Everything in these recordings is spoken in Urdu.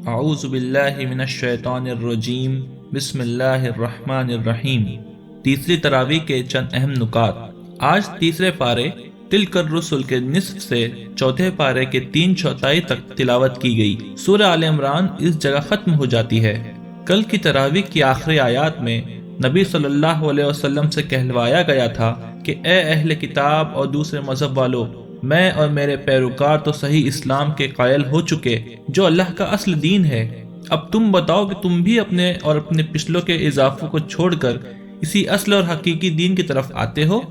اعوذ باللہ من الشیطان الرجیم بسم اللہ الرحمن الرحیم۔ تیسری تراویح کے چند اہم نکات۔ آج تیسرے پارے تلک الرسل کے نصف سے چوتھے پارے کے 3/4 تک تلاوت کی گئی۔ سورہ آل عمران اس جگہ ختم ہو جاتی ہے۔ کل کی تراویح کی آخری آیات میں نبی صلی اللہ علیہ وسلم سے کہلوایا گیا تھا کہ اے اہل کتاب اور دوسرے مذہب والو، میں اور میرے پیروکار تو صحیح اسلام کے قائل ہو چکے جو اللہ کا اصل دین ہے۔ اب تم بتاؤ کہ تم بھی اپنے اور اپنے پچھلوں کے اضافوں کو چھوڑ کر اسی اصل اور حقیقی دین کی طرف آتے ہو۔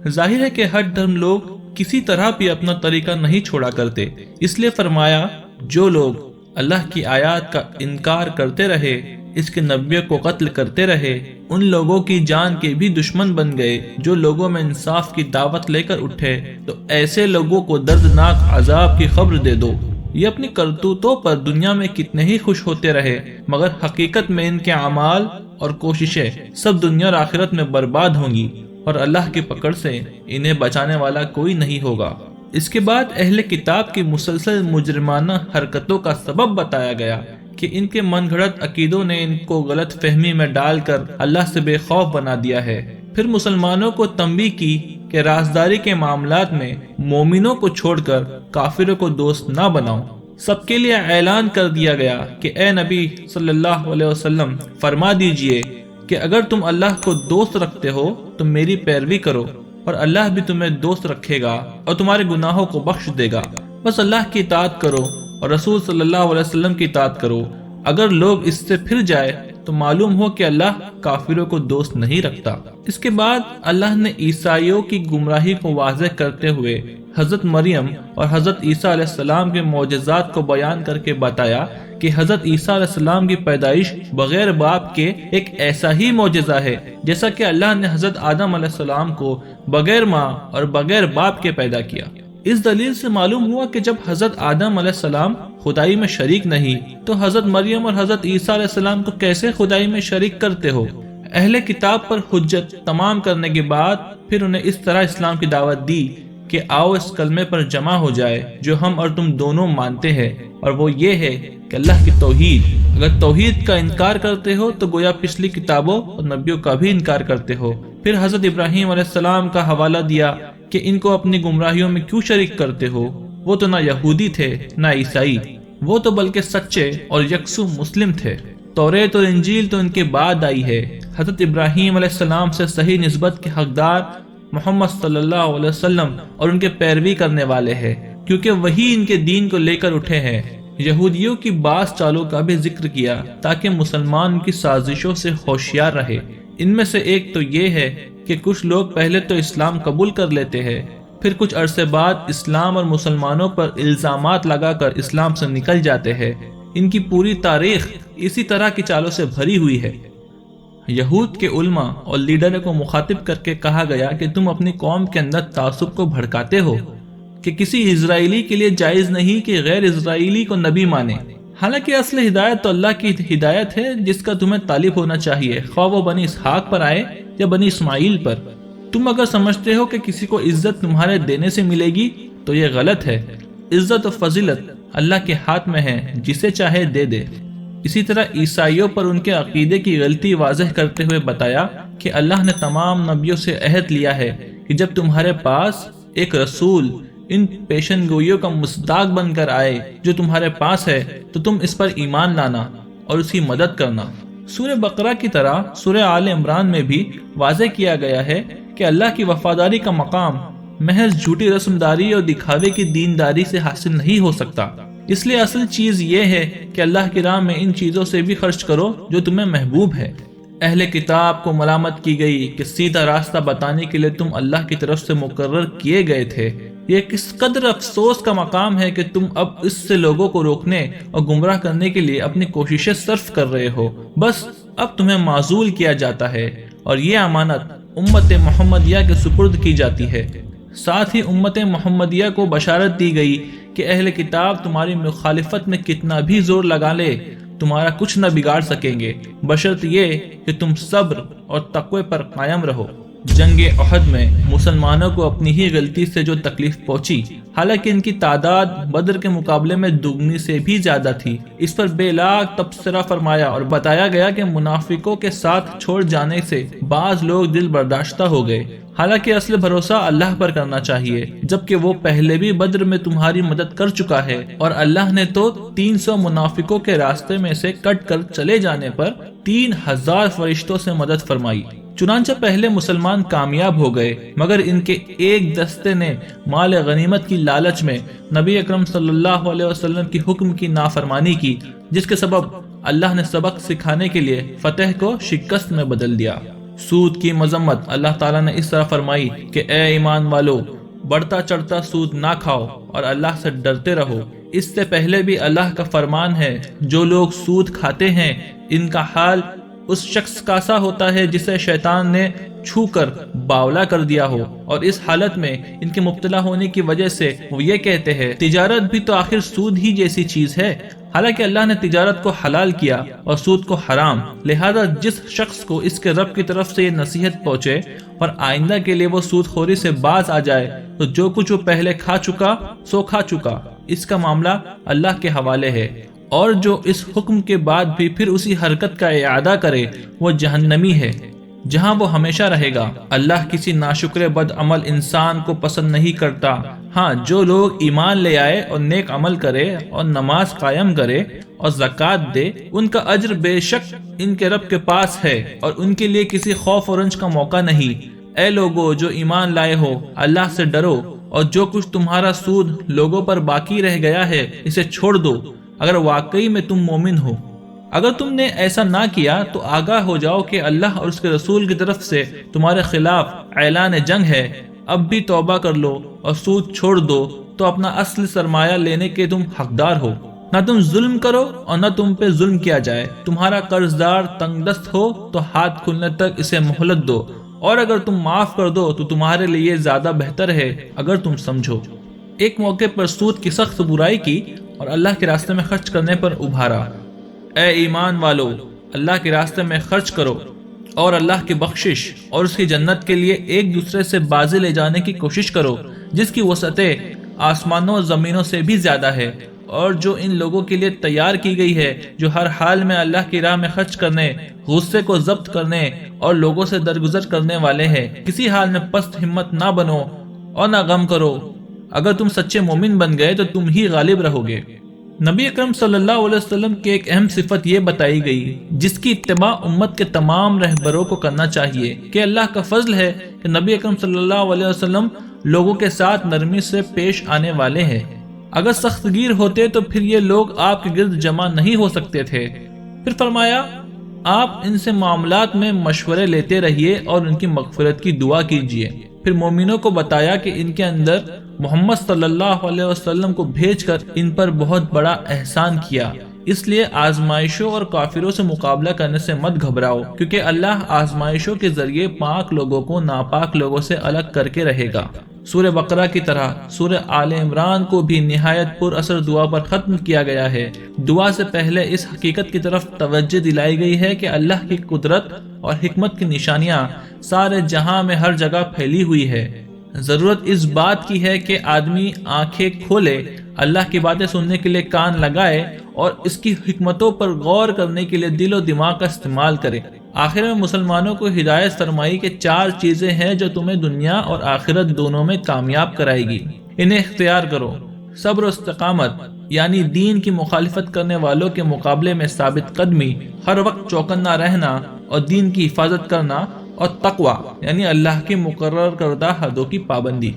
ظاہر ہے کہ ہر دھرم لوگ کسی طرح بھی اپنا طریقہ نہیں چھوڑا کرتے، اس لیے فرمایا جو لوگ اللہ کی آیات کا انکار کرتے رہے، اس کے نبیوں کو قتل کرتے رہے، ان لوگوں کی جان کے بھی دشمن بن گئے جو لوگوں میں انصاف کی دعوت لے کر اٹھے، تو ایسے لوگوں کو دردناک عذاب کی خبر دے دو۔ یہ اپنی کرتوتوں پر دنیا میں کتنے ہی خوش ہوتے رہے، مگر حقیقت میں ان کے اعمال اور کوششیں سب دنیا اور آخرت میں برباد ہوں گی، اور اللہ کی پکڑ سے انہیں بچانے والا کوئی نہیں ہوگا۔ اس کے بعد اہل کتاب کی مسلسل مجرمانہ حرکتوں کا سبب بتایا گیا کہ ان کے من گھڑت عقیدوں نے ان کو غلط فہمی میں ڈال کر اللہ سے بے خوف بنا دیا ہے۔ پھر مسلمانوں کو تنبیہ کی کہ رازداری کے معاملات میں مومنوں کو چھوڑ کر کافروں کو دوست نہ بناؤ۔ سب کے لیے اعلان کر دیا گیا کہ اے نبی صلی اللہ علیہ وسلم فرما دیجئے کہ اگر تم اللہ کو دوست رکھتے ہو تو میری پیروی کرو، اور اللہ بھی تمہیں دوست رکھے گا اور تمہارے گناہوں کو بخش دے گا۔ بس اللہ کی اطاعت کرو اور رسول صلی اللہ علیہ وسلم کی اطاعت کرو۔ اگر لوگ اس سے پھر جائے تو معلوم ہو کہ اللہ کافروں کو دوست نہیں رکھتا۔ اس کے بعد اللہ نے عیسائیوں کی گمراہی کو واضح کرتے ہوئے حضرت مریم اور حضرت عیسیٰ علیہ السلام کے معجزات کو بیان کر کے بتایا کہ حضرت عیسیٰ علیہ السلام کی پیدائش بغیر باپ کے ایک ایسا ہی معجزہ ہے جیسا کہ اللہ نے حضرت آدم علیہ السلام کو بغیر ماں اور بغیر باپ کے پیدا کیا۔ اس دلیل سے معلوم ہوا کہ جب حضرت آدم علیہ السلام خدائی میں شریک نہیں تو حضرت مریم اور حضرت عیسیٰ علیہ السلام کو کیسے خدائی میں شریک کرتے ہو؟ اہل کتاب پر حجت تمام کرنے کے بعد پھر انہیں اس طرح اسلام کی دعوت دی کہ آؤ اس کلمے پر جمع ہو جائے جو ہم اور تم دونوں مانتے ہیں، اور وہ یہ ہے کہ اللہ کی توحید۔ اگر توحید کا انکار کرتے ہو تو گویا پچھلی کتابوں اور نبیوں کا بھی انکار کرتے ہو۔ پھر حضرت ابراہیم علیہ السلام کا حوالہ دیا کہ ان کو اپنی گمراہیوں میں کیوں شریک کرتے ہو؟ وہ تو نہ یہودی تھے نہ عیسائی، وہ تو بلکہ سچے اور یکسو مسلم تھے۔ توریت اور انجیل تو ان کے بعد آئی ہے۔ حضرت ابراہیم علیہ السلام سے صحیح نسبت کے حقدار محمد صلی اللہ علیہ وسلم اور ان کے پیروی کرنے والے ہیں، کیونکہ وہی ان کے دین کو لے کر اٹھے ہیں۔ یہودیوں کی بعض چالوں کا بھی ذکر کیا تاکہ مسلمان کی سازشوں سے ہوشیار رہے۔ ان میں سے ایک تو یہ ہے کہ کچھ لوگ پہلے تو اسلام قبول کر لیتے ہیں، پھر کچھ عرصے بعد اسلام اور مسلمانوں پر الزامات لگا کر اسلام سے نکل جاتے ہیں۔ ان کی پوری تاریخ اسی طرح کی چالوں سے بھری ہوئی ہے۔ یہود کے علماء اور لیڈروں کو مخاطب کر کے کہا گیا کہ تم اپنی قوم کے اندر تعصب کو بھڑکاتے ہو کہ کسی اسرائیلی کے لیے جائز نہیں کہ غیر اسرائیلی کو نبی مانے، حالانکہ اصل ہدایت تو اللہ کی ہدایت ہے جس کا تمہیں طالب ہونا چاہیے، خواہ وہ بنی اسحاق پر آئے یا بنی اسماعیل پر۔ تم اگر سمجھتے ہو کہ کسی کو عزت تمہارے دینے سے ملے گی تو یہ غلط ہے۔ عزت و فضیلت اللہ کے ہاتھ میں ہے، جسے چاہے دے دے۔ اسی طرح عیسائیوں پر ان کے عقیدے کی غلطی واضح کرتے ہوئے بتایا کہ اللہ نے تمام نبیوں سے عہد لیا ہے کہ جب تمہارے پاس ایک رسول ان پیشن گوئیوں کا مصداق بن کر آئے جو تمہارے پاس ہے تو تم اس پر ایمان لانا اور اس کی مدد کرنا۔ سورہ بقرہ کی طرح سورہ آل عمران میں بھی واضح کیا گیا ہے کہ اللہ کی وفاداری کا مقام محض جھوٹی رسم داری اور دکھاوے کی دینداری سے حاصل نہیں ہو سکتا۔ اس لیے اصل چیز یہ ہے کہ اللہ کی راہ میں ان چیزوں سے بھی خرچ کرو جو تمہیں محبوب ہے۔ اہل کتاب کو ملامت کی گئی کہ سیدھا راستہ بتانے کے لیے تم اللہ کی طرف سے مقرر کیے گئے تھے۔ یہ کس قدر افسوس کا مقام ہے کہ تم اب اس سے لوگوں کو روکنے اور گمراہ کرنے کے لیے اپنی کوششیں صرف کر رہے ہو۔ بس اب تمہیں معزول کیا جاتا ہے اور یہ امانت امت محمدیہ کے سپرد کی جاتی ہے۔ ساتھ ہی امت محمدیہ کو بشارت دی گئی کہ اہل کتاب تمہاری مخالفت میں کتنا بھی زور لگا لے تمہارا کچھ نہ بگاڑ سکیں گے، بشرط یہ کہ تم صبر اور تقوی پر قائم رہو۔ جنگ احد میں مسلمانوں کو اپنی ہی غلطی سے جو تکلیف پہنچی، حالانکہ ان کی تعداد بدر کے مقابلے میں دگنی سے بھی زیادہ تھی، اس پر بے لاگ تبصرہ فرمایا اور بتایا گیا کہ منافقوں کے ساتھ چھوڑ جانے سے بعض لوگ دل برداشتہ ہو گئے، حالانکہ اصل بھروسہ اللہ پر کرنا چاہیے، جبکہ وہ پہلے بھی بدر میں تمہاری مدد کر چکا ہے، اور اللہ نے تو 300 منافقوں کے راستے میں سے کٹ کر چلے جانے پر 3000 فرشتوں سے مدد فرمائی۔ چنانچہ پہلے مسلمان کامیاب ہو گئے، مگر ان کے ایک دستے نے مال غنیمت کی لالچ میں نبی اکرم صلی اللہ علیہ وسلم کی حکم کی نافرمانی کی، جس کے سبب اللہ نے سبق سکھانے کے لیے فتح کو شکست میں بدل دیا۔ سود کی مذمت اللہ تعالیٰ نے اس طرح فرمائی کہ اے ایمان والو، بڑھتا چڑھتا سود نہ کھاؤ اور اللہ سے ڈرتے رہو۔ اس سے پہلے بھی اللہ کا فرمان ہے، جو لوگ سود کھاتے ہیں ان کا حال اس شخص کا سا ہوتا ہے جسے شیطان نے چھو کر باولا کر دیا ہو، اور اس حالت میں ان کے مبتلا ہونے کی وجہ سے وہ یہ کہتے ہیں تجارت بھی تو آخر سود ہی جیسی چیز ہے، حالانکہ اللہ نے تجارت کو حلال کیا اور سود کو حرام۔ لہذا جس شخص کو اس کے رب کی طرف سے یہ نصیحت پہنچے اور آئندہ کے لیے وہ سود خوری سے باز آ جائے تو جو کچھ وہ پہلے کھا چکا سو کھا چکا، اس کا معاملہ اللہ کے حوالے ہے، اور جو اس حکم کے بعد بھی پھر اسی حرکت کا اعادہ کرے وہ جہنمی ہے، جہاں وہ ہمیشہ رہے گا۔ اللہ کسی ناشکر بد عمل انسان کو پسند نہیں کرتا۔ ہاں، جو لوگ ایمان لے آئے اور نیک عمل کرے اور نماز قائم کرے اور زکوٰۃ دے، ان کا اجر بے شک ان کے رب کے پاس ہے، اور ان کے لیے کسی خوف و رنج کا موقع نہیں۔ اے لوگو جو ایمان لائے ہو، اللہ سے ڈرو، اور جو کچھ تمہارا سود لوگوں پر باقی رہ گیا ہے اسے چھوڑ دو، اگر واقعی میں تم مومن ہو۔ اگر تم نے ایسا نہ کیا تو آگاہ ہو جاؤ کہ اللہ اور اس کے رسول کی طرف سے تمہارے خلاف اعلان جنگ ہے۔ اب بھی توبہ کر لو اور سود چھوڑ دو تو اپنا اصل سرمایہ لینے کے تم حقدار ہو۔ نہ تم ظلم کرو اور نہ تم پہ ظلم کیا جائے۔ تمہارا قرض دار تنگ دست ہو تو ہاتھ کھلنے تک اسے مہلت دو، اور اگر تم معاف کر دو تو تمہارے لیے زیادہ بہتر ہے اگر تم سمجھو۔ ایک موقع پر سود کی سخت برائی کی اور اللہ کے راستے میں خرچ کرنے پر ابھارا۔ اے ایمان والو، اللہ کے راستے میں خرچ کرو اور اللہ کی بخشش اور اس کی جنت کے لیے ایک دوسرے سے بازی لے جانے کی کوشش کرو، جس کی وسعتیں آسمانوں و زمینوں سے بھی زیادہ ہے، اور جو ان لوگوں کے لیے تیار کی گئی ہے جو ہر حال میں اللہ کی راہ میں خرچ کرنے، غصے کو ضبط کرنے اور لوگوں سے درگزر کرنے والے ہیں۔ کسی حال میں پست ہمت نہ بنو اور نہ غم کرو، اگر تم سچے مومن بن گئے تو تم ہی غالب رہو گے۔ نبی اکرم صلی اللہ علیہ وسلم کی ایک اہم صفت یہ بتائی گئی جس کی اتباع امت کے تمام رہبروں کو کرنا چاہیے، کہ اللہ کا فضل ہے کہ نبی اکرم صلی اللہ علیہ وسلم لوگوں کے ساتھ نرمی سے پیش آنے والے ہیں۔ اگر سخت گیر ہوتے تو پھر یہ لوگ آپ کے گرد جمع نہیں ہو سکتے تھے۔ پھر فرمایا، آپ ان سے معاملات میں مشورے لیتے رہیے اور ان کی مغفرت کی دعا کیجیے۔ پھر مومنوں کو بتایا کہ ان کے اندر محمد صلی اللہ علیہ وسلم کو بھیج کر ان پر بہت بڑا احسان کیا، اس لیے آزمائشوں اور کافروں سے مقابلہ کرنے سے مت گھبراؤ، کیونکہ اللہ آزمائشوں کے ذریعے پاک لوگوں کو ناپاک لوگوں سے الگ کر کے رہے گا۔ سورہ بقرہ کی طرح سورہ آل عمران کو بھی نہایت پر اثر دعا پر ختم کیا گیا ہے۔ دعا سے پہلے اس حقیقت کی طرف توجہ دلائی گئی ہے کہ اللہ کی قدرت اور حکمت کی نشانیاں سارے جہاں میں ہر جگہ پھیلی ہوئی ہے۔ ضرورت اس بات کی ہے کہ آدمی آنکھیں کھولے، اللہ کی باتیں سننے کے لیے کان لگائے اور اس کی حکمتوں پر غور کرنے کے لیے دل و دماغ کا استعمال کرے۔ آخر میں مسلمانوں کو ہدایت فرمائی کہ 4 چیزیں ہیں جو تمہیں دنیا اور آخرت دونوں میں کامیاب کرائے گی، انہیں اختیار کرو۔ صبر و استقامت یعنی دین کی مخالفت کرنے والوں کے مقابلے میں ثابت قدمی، ہر وقت چوکنا رہنا اور دین کی حفاظت کرنا، اور تقوی یعنی اللہ کی مقرر کردہ حدوں کی پابندی۔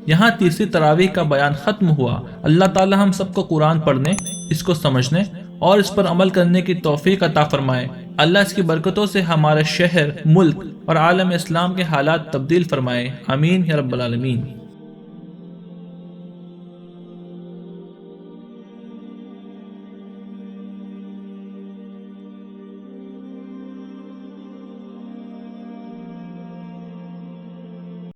یہاں تیسری تراویح کا بیان ختم ہوا۔ اللہ تعالی ہم سب کو قرآن پڑھنے، اس کو سمجھنے اور اس پر عمل کرنے کی توفیق عطا فرمائے۔ اللہ اس کی برکتوں سے ہمارے شہر، ملک اور عالم اسلام کے حالات تبدیل فرمائے۔ آمین یا رب العالمین۔